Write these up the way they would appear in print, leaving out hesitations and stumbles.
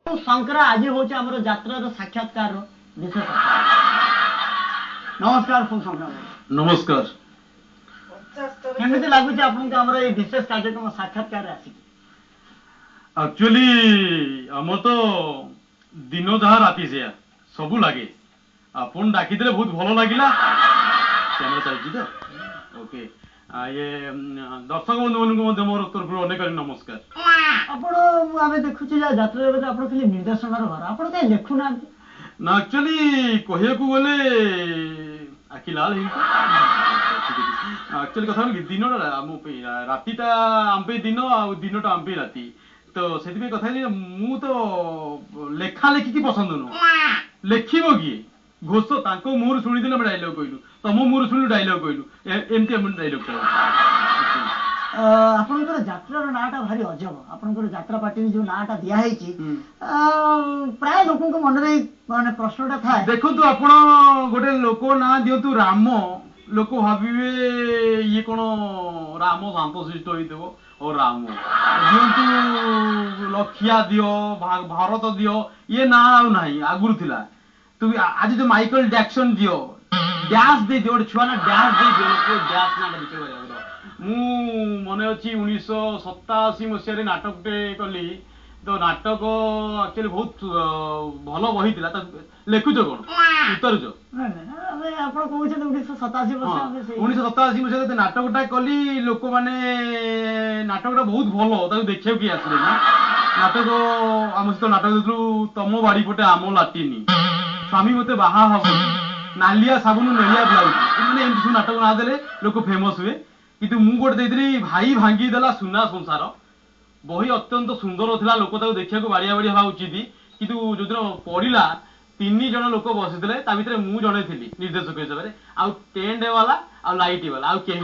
शंकरा आज हूँ आम यात्रार साक्षात्कार विशेष नमस्कार फुल शंकर नमस्कार केमी लगुच आपन विशेष कार्यक्रम साक्षात्कार एक्चुअली आम तो दिन जहाँ राति से सबू लगे आपन डाकिदे बहुत भल लगिला कैमेरा चलती तो ओके ये दर्शक बंधु मान मोर तरफ अनेक नमस्कार आप देखुचे यात्रा खाली निर्देशन घर आप लिखुना ना एक्चुअली कहया गले आखि लाल एक्चुअली कथा दिन रातिटा आम दिन आदिनटा आम राति तो से कथा मु तो लेखा लेखिकी पसंद नुह लेखिब किए घोष तांको मुहर शुणी आम डायलॉग कहलु तुम मुहर शुणु डायलॉग कहलु एमती आम डायलॉग आपनकर यात्रार नाटा भारी अजब आपनकर यात्रा पार्टी जो नाटा दिखाई प्राय लोक मन माने प्रश्नटा था देखो आपण गोटे लोक ना दिंतु राम लोक भाविबे ये कौन राम शांतशिष्ट होइदेव और राम दिंतु लखिया दियो भारत दियो ये ना आगुरी थिला तू आज जो माइकल जैक्सन दियो डैश दे दियो छुआ ना डैश दे दियो डैश ना बिचे मु मन अच्छी 1987 मसीह नाटकटे कली तो नाटक एक्चुअली बहुत भल बही था लिखुच कौन उतरुच 1987 मसीह नाटकटा कली लोक मैंने नाटकटा बहुत भल देखा किए आसले ना नाटक आम सहित नाटक देखु तम बाड़ी पटे आम लाटिनी स्वामी मत बाहा हम नालिया साबुन नेलिया ब्लाउज मैंने एमती सब नाटक ना देले लोक फेमस हुए किंतु मु गोटे देती भाई भांगी देला सुना संसार बही अत्यंत सुंदर था लोक देखा बाड़िया बाड़िया हवा उचित किंतु जो दिन पड़ा 3 जन लोक बसी मु जड़े थी निर्देशक हिसाब से आउ टेंट वाला आ लाइट वाला आउ कहीं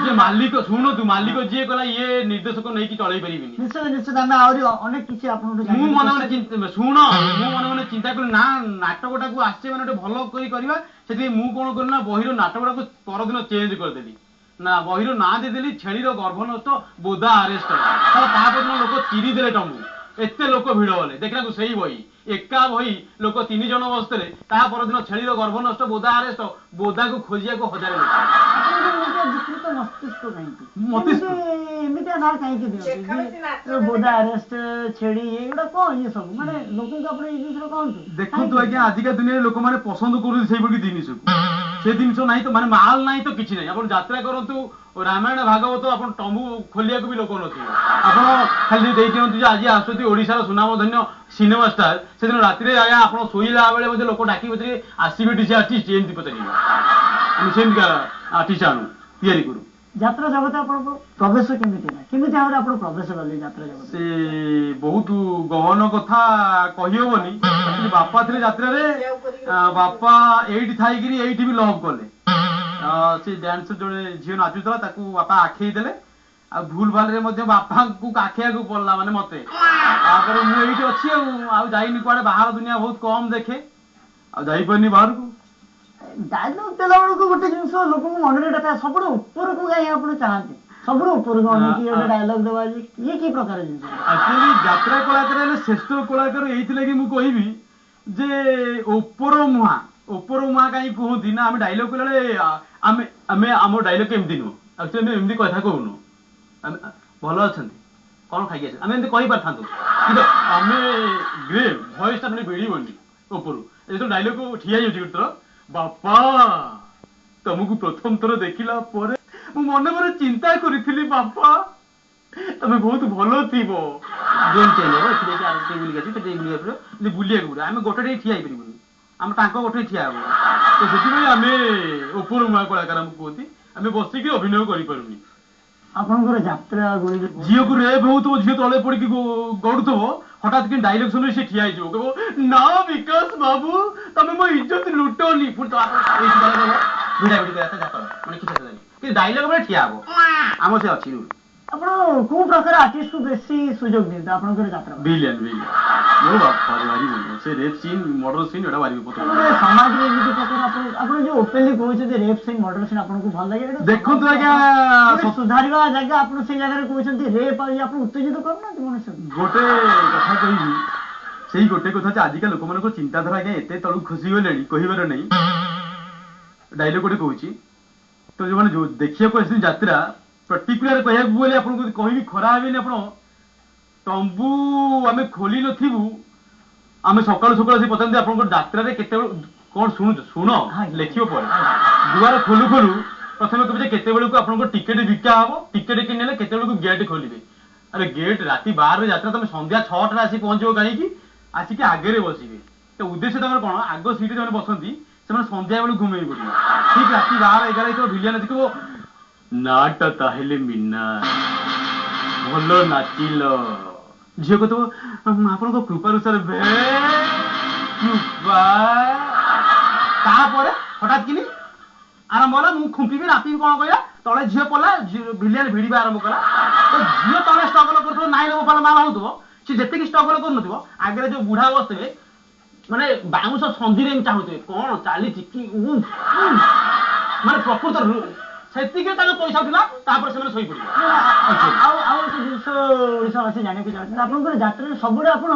जे मालिक शुणु तू मालिक जी कला ये निर्देशक नहीं चल पारि शुण मन मन चिंता करी ना नाटकटा को आसे मैंने भल करवा से मुझे कौन करी ना बहिर नाटकटा को परदिन चेंज करदेली ना बहिर ना देदेली छेली गर्भ नष्ट बोधा आरेस्ट तापरदिन लोक चिरी देले टंबू एते लोक भिड़ गले देखला सही बही एका बही लोक 3 जन बसते परदिन छेली गर्भ नष्ट बोधा आरेस्ट बोधा को खोजिया को 1000 देखो आज्ञा आजिका दुनिया लोक मैंने पसंद कर जिन से जिन ना तो माने माल ना तो किसी ना आप यात्रा करूँ रामायण भागवत आप टंबू खोलिया भी लोक न खाली दिखाँ आज आसुँच ओडार सुनामधन्य सिनेमा स्टार से दिन राति आप शोला बेले लोक डाक पचारे आसवे डी आर्टिस्ट एमती पचारे आर्टिस्ट आणु तैयारी करू यात्रा जगत आप प्रवेश केमी भाव आप प्रवेश कले यात्रा जगत से बहुत गहन कथा कहीहबनी बापा थे यात्रा बापा एठी थाइकरी एठी भी लव कले से डांस जड़े झील नाचुला बापा आखई देले आ भूल भाल बापा को आखिया को पड़ला माने मते मुझे अच्छी आईनी कुआडे बाहर दुनिया बहुत कम देखे आईपारनी बाहर को डायलॉग देला बेलू गोटे जिन लोक मन था सब ऊपर को कहीं आप चाहते सब ऊपर को डायलॉग देवा ये कि प्रकार जिन एक्चुअली यात्रा कलाकार श्रेष्ठ कलाकार ये मुझे जे ऊपर मुहा कहीं कहती ना आम डायलॉग कले आम डायलॉग केमती नुह एक्चुअली एमती कथा कहूनु भल अच्छा कौन खाई आम एमती कही पार कि आम ग्रेव भयसटा मैंने बेड़बनी ऊपर जो डायलॉग को ठिया गोटे बापा तुमको प्रथम थर देखला मन मन चिंता करी बापा तुम बहुत भल थी बुलिया आम गोटे ठिया पार्बन आम गोटे ठिया हम तो से आम ऊपर मुआ कलाकार कहती आम बसिक अभिनय कर झील को रेप हो झील तले पड़ी गड़ुव हठात कि डायलॉग सुन सी ठिया कह ना विकास बाबू तुम मो इज्जत लुटनी डायलॉग में ठिया हम आम से अच्छी आप प्रकार आर्टिस्ट को बेसी सुजोग दिखाते आप यात्रा विलियन ମୋ ବାପାରେ ଭାରି ଭଲ ସେ ରେପ୍ ସିନ୍ ମର୍ଡର ସିନ୍ ଏଟା ଭାରି ପତ୍ର ସମାଜରେ ଏମିତି ପ୍ରକାର ଆପଣ ଯୋଉ ଓପେନଲି କହୁଛନ୍ତି ରେପ୍ ସିନ୍ ମର୍ଡର ସିନ୍ ଆପଣଙ୍କୁ ଭଲ ଲାଗେ ଦେଖନ୍ତୁ ଆଜ୍ଞା ସୁଧାରିବା ଜାଗା ଆପଣ ସେଇ ଜାଗାରେ କହୁଛନ୍ତି ରେପ୍ ଆପଣ ଉତ୍ତେଜିତ କରୁନାହାନ୍ତି ମଣିଷ ଗୋଟେ କଥା କହିବି ସେଇ ଗୋଟେ କଥା ଯେ ଆଜିକା ଲୋକମାନଙ୍କ ଚିନ୍ତାଧାରା ଆଜ୍ଞା ଏତେ ତଳକୁ ଖସିଗଲେଣି କହିବାର ନାହିଁ ଡାଇଲଗ ଗୋଟେ କହୁଛି ତ ଯୋଉମାନେ ଯୋଉ ଦେଖିବାକୁ ଆସିଛନ୍ତି ଯାତ୍ରା ପର୍ଟିକୁଲାର କହିବାକୁ ଗଲେ ଆପଣଙ୍କୁ କହିବି ଖରା ହେବେନି ଆପଣ ତମ୍ବୁ ଆମେ ଖୋଲି ନଥିବୁ ଆମେ ସକାଳୁ ସକାଳୁ ଆସି ପଚାରନ୍ତି ଆପଣଙ୍କ ଯାତ୍ରାରେ କେତେବେଳେ କଣ ଶୁଣୁଛ ଶୁଣ ଲେଖିବ ପରେ ଦୁଆର ଖୋଲୁ ଖୋଲୁ ପ୍ରଥମେ କହିବେ ଯେ କେତେବେଳକୁ ଆପଣଙ୍କ ଟିକେଟ ବିକା ହବ ଟିକେଟ କିଣିଲେ କେତେବେଳକୁ ଗେଟ୍ ଖୋଲିବେ ଆରେ ଗେଟ୍ ରାତି 12ରେ ଯାତ୍ରା ତମେ ସନ୍ଧ୍ୟା 6ଟାରେ ଆସି ପହଞ୍ଚିବ କାହିଁକି ଆସିକି ଆଗରେ ବସିବେ ତ ଉଦ୍ଦେଶ୍ୟ ତାଙ୍କର କଣ ଆଗ ସିଟ୍ ଯୋଉମାନେ ବସନ୍ତି ସେମାନେ ସନ୍ଧ୍ୟା ବେଳକୁ ଘୁମେଇ ପଡିବେ ଠିକ ରାତି 12-11 ହେଇଥିବ ଭିଲିଆନ ଦେଖିବ ନାଟା ତାହେଲେ ମିନା ଭଲ ନାଚିଲ ଝିଅ କହୁଥିବ ଆପଣଙ୍କ କୃପାରୁ ସାର୍ କୃପା ତାପରେ ହଠାତ୍ କିନି ଆରମ୍ଭ ହେଲା ମୁଁ ଖୁମ୍ପିବି ରାତିବି କଣ କହିଲା ତଳେ ଝିଅ ପଡିଲା ଭିଲିଆନ ଭିଡିବା ଆରମ୍ଭ କଲା ତ ଝିଅ ତଳେ ଷ୍ଟ୍ରଗଲ କରୁଥିବ ନାଇନ ଗୋପାଳ ମାଲ ହଉଥିବ ସେ ଯେତିକି ଷ୍ଟ୍ରଗଲ କରୁନଥିବ ଆଗରେ ଯୋଉ ବୁଢା ବସିଥିବେ ମାନେ ବାଉଁଶ ସନ୍ଧିରେ ଏମିତି ଚାହୁଁଥିବେ କଣ ଚାଲିଛି କି ମାନେ ପ୍ରକୃତ ସେତିକି ତାଙ୍କ ପଇସା ଥିଲା ତାପରେ ସେମାନେ ଶୋଇପଡିବେ ଆଉ ଗୋଟେ ଜିନିଷ ଓଡିଶାବାସୀ ଜାଣିବାକୁ ଚାହୁଁଛନ୍ତି ଆପଣଙ୍କର ଯାତ୍ରାରେ ସବୁବେଳେ ଆପଣ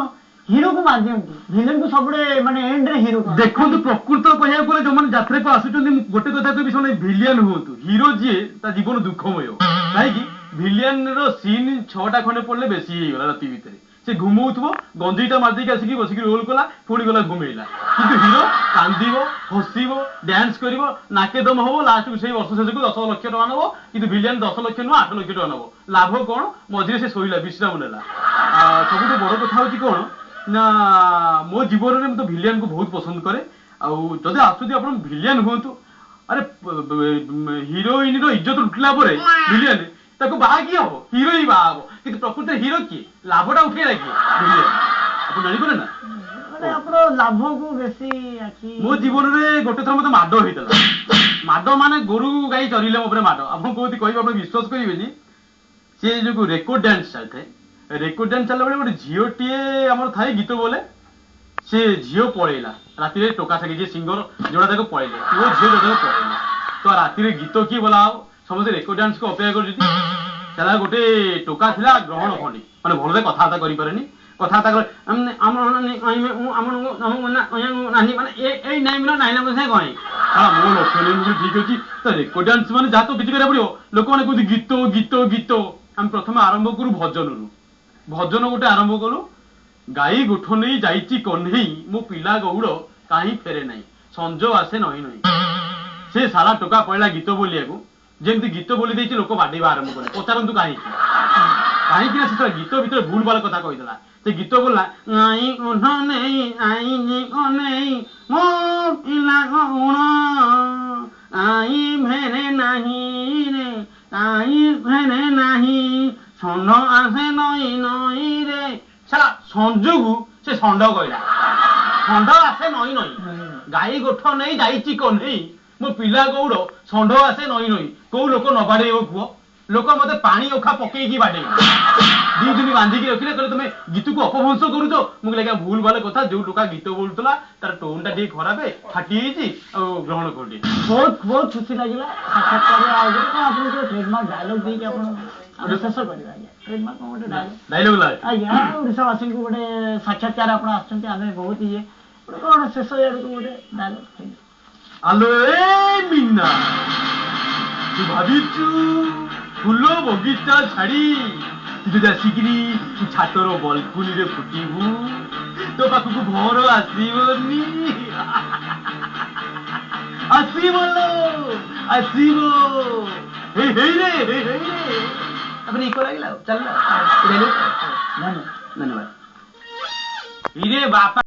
ହିରୋକୁ ମାରି ଦିଅନ୍ତି ଭିଲେନକୁ ସବୁବେଳେ ମାନେ ଏଣ୍ଡରେ ହିରୋ ଦେଖନ୍ତୁ ପ୍ରକୃତ କହିବାକୁ ଗଲେ ଯୋଉମାନେ ଯାତ୍ରାକୁ ଆସୁଛନ୍ତି ମୁଁ ଗୋଟେ କଥା କହିବି ସେମାନେ ଭିଲିଆନ ହୁଅନ୍ତୁ ହିରୋ ଯିଏ ତା ଜୀବନ ଦୁଃଖମୟ କାହିଁକି ଭିଲିଆନର ସିନ୍ 6ଟା ଖଣ୍ଡେ ପଡିଲେ ବେଶୀ ହେଇଗଲା ରାତି ଭିତରେ ସେ ଘୁମଉଥିବ ଗଞ୍ଜିଟା ମାରିଦେଇକି ଆସିକି ବସିକି ରୋଲ କଲା ପୁଣି ଗଲା ଘୁମେଇଲା କିନ୍ତୁ ହିରୋ କାନ୍ଦିବ ହସିବ ଡ୍ୟାନ୍ସ କରିବ ନାକେଦମ ହବ ଲାଷ୍ଟକୁ ସେଇ ବର୍ଷ ଶେଷକୁ 10 ଲକ୍ଷ ଟଙ୍କା ନବ କିନ୍ତୁ ଭିଲିଆନ 10 ଲକ୍ଷ ନୁହଁ 8 ଲକ୍ଷ ଟଙ୍କା ନବ ଲାଭ କଣ ମଝିରେ ସେ ଶୋଇଲା ବିଶ୍ରାମ ନେଲା ସବୁଠୁ ବଡ କଥା ହଉଛି କଣ ନା ମୋ ଜୀବନରେ ମୁଁ ତ ଭିଲିଆନକୁ ବହୁତ ପସନ୍ଦ କରେ ଆଉ ଯଦି ଆସୁଛି ଆପଣ ଭିଲିଆନ ହୁଅନ୍ତୁ ଆରେ ହିରୋଇନର ଇଜ୍ଜତ ଲୁଟିଲା ପରେ ଭିଲିଆନ ତାକୁ ବାହା କିଏ ହବ ହିରୋ ହିଁ ବାହା ହବ କିନ୍ତୁ ପ୍ରକୃତରେ ହିରୋ କିଏ ଲାଭଟା ଉଠେଇଲା କିଏ ଭିଲିଆନ ଆପଣ ଜାଣିପାରିଲେ ନା ଆପଣ ଲାଭକୁ ବେଶୀ ମୋ ଜୀବନରେ ଗୋଟେ ଥର ମତେ ମାଡ ହେଇଥିଲା ମାଡ ମାନେ ଗୋରୁ ଗାଈ ଚରିଲେ ମୋ ଉପରେ ମାଡ ଆପଣ କୋଉଠି କହିବେ ଆପଣ ବିଶ୍ୱାସ କରିବେନି ସେ ଯୋଉ ରେକର୍ଡ ଡ୍ୟାନ୍ସ ଚାଲିଥାଏ ରେକର୍ଡ ଡ୍ୟାନ୍ସ ଚାଲିଲା ବେଳେ ଗୋଟେ ଝିଅଟିଏ ଆମର ଥାଏ ଗୀତ ବୋଲେ ସେ ଝିଅ ପଳେଇଲା ରାତିରେ ଟୋକା ସାଙ୍ଗେ ଯିଏ ସିଙ୍ଗର ଯୋଉଟା ତାକୁ ପଳେଇଲେ ପୁଅ ଝିଅ ଯୋଉଟାକୁ ପଳେଇଲେ ତ ରାତିରେ ଗୀତ କିଏ ବୋଲା ହବ ସମସ୍ତେ ରେକର୍ଡ ଡ୍ୟାନ୍ସକୁ ଅପେକ୍ଷା କରୁଛନ୍ତି ସେଟା ଗୋଟେ ଟୋକା ଥିଲା ଗ୍ରହଣ ଖଣ୍ଡି ମାନେ ଭଲରେ କଥାବାର୍ତ୍ତା କରିପାରେନି କଥାବାର୍ତ୍ତା କରେ ମାନେ ଏଇ ନାଇମିର ନାଇନା ମୋ ସାଙ୍ଗେ କହେ ମୋ ଲକ୍ଷ୍ୟ ନେଇ ମୁଁ ଠିକ ଅଛି ତ ରେକର୍ଡ ଡ୍ୟାନ୍ସ ମାନେ ଯାହା ତ କିଛି କରିବାକୁ ପଡିବ ଲୋକମାନେ କହୁଛି ଗୀତ ଗୀତ ଗୀତ ଆମେ ପ୍ରଥମେ ଆରମ୍ଭ କରୁ ଭଜନରୁ ଭଜନ ଗୋଟେ ଆରମ୍ଭ କଲୁ ଗାଈ ଗୋଠ ନେଇ ଯାଇଛି କହ୍ନେଇ ମୋ ପିଲା ଗଉଡ଼ କାହିଁ ଫେରେ ନାହିଁ ସଞ୍ଜ ଆସେ ନହିଁ ନହିଁ ସେ ସାରା ଟୋକା ପଳେଇଲା ଗୀତ ବୋଲିବାକୁ ଯେମିତି ଗୀତ ବୋଲି ଦେଇଛି ଲୋକ ବାଡେଇବା ଆରମ୍ଭ କଲେ ପଚାରନ୍ତୁ କାହିଁକି କାହିଁକି ନା ସେ ଗୀତ ଭିତରେ ଭୁଲ ଭାଲ କଥା କହିଦେଲା ସେ ଗୀତ ବୋଲିଲା ଗାଈ ଗୋଠ ନେଇ ଆଇନି କହ୍ନେଇ ମୋ ପିଲା ଗଉଡ଼ କାହିଁ ଫେରେ ନାହିଁ ରେ କାହିଁ ଫେରେ ନାହିଁ ଷଣ୍ଢ ଆସେ ନଈ ନଈ ରେ ସାରା ସଞ୍ଜକୁ ସେ ଷଣ୍ଢ କହିଲା ଷଣ୍ଢ ଆସେ ନଈ ନଈ ଗାଈ ଗୋଠ ନେଇ ଯାଇଛି କହ୍ନେଇ ମୋ ପିଲା ଗଉଡ଼ ଷଣ୍ଢ ଆସେ ନଈ ନଈ କୋଉ ଲୋକ ନ ବାଡେଇବ କୁହ ଲୋକ ମତେ ପାଣି ଅଖା ପକେଇକି ବାଡେଇବ 2 ଦିନ ବାନ୍ଧିକି ରଖିଲେ କହିଲେ ତମେ ଗୀତକୁ ଅପଭ୍ରଂଶ କରୁଛ ମୁଁ କହିଲି ଆଜ୍ଞା ଭୁଲ ଭାଲ କଥା ଯୋଉ ଟୋକା ଗୀତ ବୋଲୁଥିଲା ତାର ଟୋନ ଟା ଟିକେ ଖରାପ ଫାଟି ହେଇଛି ଆଉ ଗ୍ରହଣ କରୁଛି ବହୁତ ବହୁତ ଖୁସି ଲାଗିଲା ସାକ୍ଷାତକାର ଆଉ ଗୋଟେ କଣ ଆପଣଙ୍କ ଟ୍ରେଡମାର୍କ ଡାୟଲଗ ଦେଇକି ଆପଣ ଶେଷ କରିବା ଆଜ୍ଞା ଟ୍ରେଡମାର୍କ କଣ ଗୋଟେ ଡାୟଲଗ ଆଜ୍ଞା ଓଡ଼ିଶାବାସୀଙ୍କୁ ଗୋଟେ ସାକ୍ଷାତକାର ଆପଣ ଆସୁଛନ୍ତି ଆମେ ବହୁତ ଇଏ ଗୋଟେ କଣ ଶେଷ ଆଡକୁ ଗୋଟେ ଡାୟଲଗ ଆଲୋ ଏ ମିନା ତୁ ଭାବିଛୁ ଫୁଲ ବଗିଚା ଛାଡି ଯଦି ଆସିକିରି ଛାତର ବଲକୁନିରେ ଫୁଟିବୁ ତୋ ପାଖକୁ ଭଅର ଆସିବନି ଆସିବ ଆସିବ ହେଇ ରେ ତାପରେ ଇକୋ ଲାଗିଲା ଚାଲିଲା ଧନ୍ୟବାଦ ହିରେ ବାପା